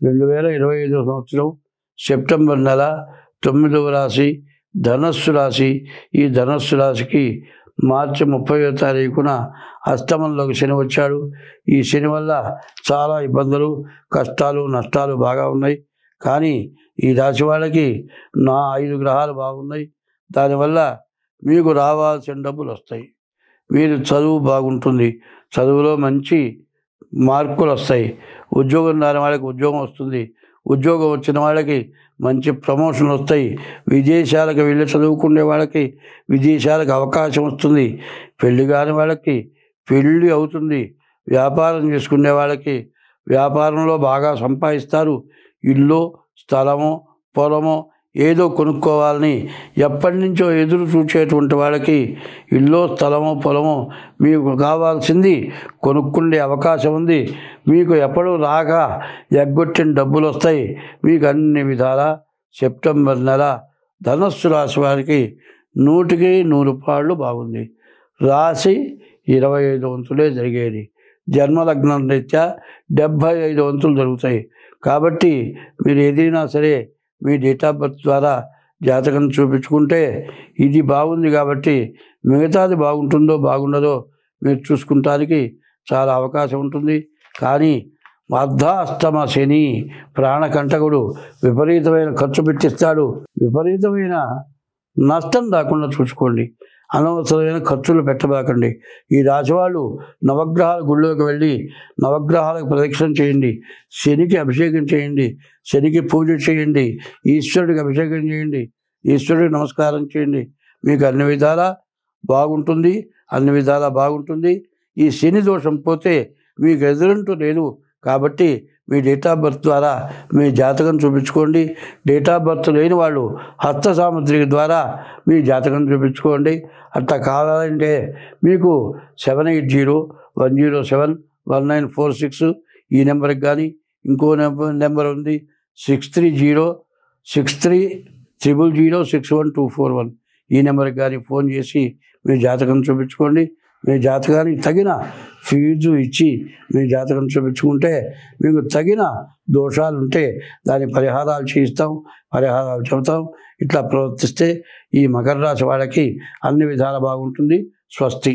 2025 సంవత్సరం సెప్టెంబర్ నెల 9వ రాశి ధనస్సు రాశి. ఈ ధనస్సు రాశికి మార్చి 30వ తారీఖున అష్టమంలోకి శని వచ్చాడు. ఈ శని వల్ల చాలా ఇబ్బందులు, కష్టాలు, నష్టాలు బాగా ఉన్నాయి. కానీ ఈ రాశి వాళ్ళకి 5 గ్రహాలు బాగున్నాయి. దానివల్ల మీకు రావాల్సిన డబ్బులు వస్తాయి. మీరు చదువు బాగుంటుంది, చదువులో మంచి మార్కులు వస్తాయి. ఉద్యోగం రాని వాళ్ళకి ఉద్యోగం వస్తుంది, ఉద్యోగం వచ్చిన వాళ్ళకి మంచి ప్రమోషన్లు వస్తాయి. విదేశాలకు వెళ్ళి చదువుకునే వాళ్ళకి విదేశాలకు అవకాశం వస్తుంది. పెళ్లి కాని వాళ్ళకి పెళ్ళి అవుతుంది. వ్యాపారం చేసుకునే వాళ్ళకి వ్యాపారంలో బాగా సంపాదిస్తారు. ఇల్లు, స్థలము, పొలము ఏదో కొనుక్కోవాలని ఎప్పటి నుంచో ఎదురు చూసేటువంటి వాళ్ళకి ఇల్లు, స్థలము, పొలము మీకు కావాల్సింది కొనుక్కునే అవకాశం ఉంది. మీకు ఎప్పుడూ రాక ఎగ్గొట్టిన డబ్బులు వస్తాయి. మీకు అన్ని విధాల సెప్టెంబర్ నెల ధనస్సు రాశి వారికి 100కి 100 పాళ్ళు బాగుంది. రాశి 25 వంతులే జరిగేది. జన్మలగ్నం రీత్యా 75 వంతులు జరుగుతాయి. కాబట్టి మీరు ఏదైనా సరే మీ డేట్ ఆఫ్ బర్త్ ద్వారా జాతకం చూపించుకుంటే ఇది బాగుంది కాబట్టి మిగతాది బాగుంటుందో బాగుండదో మీరు చూసుకుంటానికి చాలా అవకాశం ఉంటుంది. కానీ అర్ధాష్టమ శని ప్రాణకంటకుడు విపరీతమైన ఖర్చు పెట్టిస్తాడు. విపరీతమైన నష్టం రాకుండా చూసుకోండి. అనవసరమైన ఖర్చులు పెట్టబాకండి. ఈ రాశివాళ్ళు నవగ్రహాల గుళ్ళోకి వెళ్ళి నవగ్రహాలకు ప్రదక్షిణ చేయండి, శనికి అభిషేకం చేయండి, శనికి పూజ చేయండి, ఈశ్వరుడికి అభిషేకం చేయండి, ఈశ్వరుడికి నమస్కారం చేయండి. మీకు అన్ని విధాలా బాగుంటుంది, అన్ని విధాలా బాగుంటుంది. ఈ శని దోషం పోతే మీకు ఎదురంటూ లేదు. కాబట్టి మీ డేట్ ఆఫ్ బర్త్ ద్వారా మీ జాతకం చూపించుకోండి. డేట్ ఆఫ్ బర్త్ లేని వాళ్ళు హస్త సాముద్రిక ద్వారా మీ జాతకం చూపించుకోండి. అట్లా కావాలంటే మీకు 7801071946 ఈ నెంబర్కి కానీ ఇంకో నెంబర్ ఉంది 630630061241 ఈ నెంబర్కి కానీ ఫోన్ చేసి మీ జాతకం చూపించుకోండి. మీ జాతకానికి తగిన ఫీజు ఇచ్చి మీ జాతకం చూపించుకుంటే మీకు తగిన దోషాలు ఉంటే దాని పరిహారాలు చేయిస్తాం, పరిహారాలు చెబుతాం. ఇట్లా ప్రవర్తిస్తే ఈ మకర రాశి వాళ్ళకి అన్ని విధాలా బాగుంటుంది. స్వస్తి.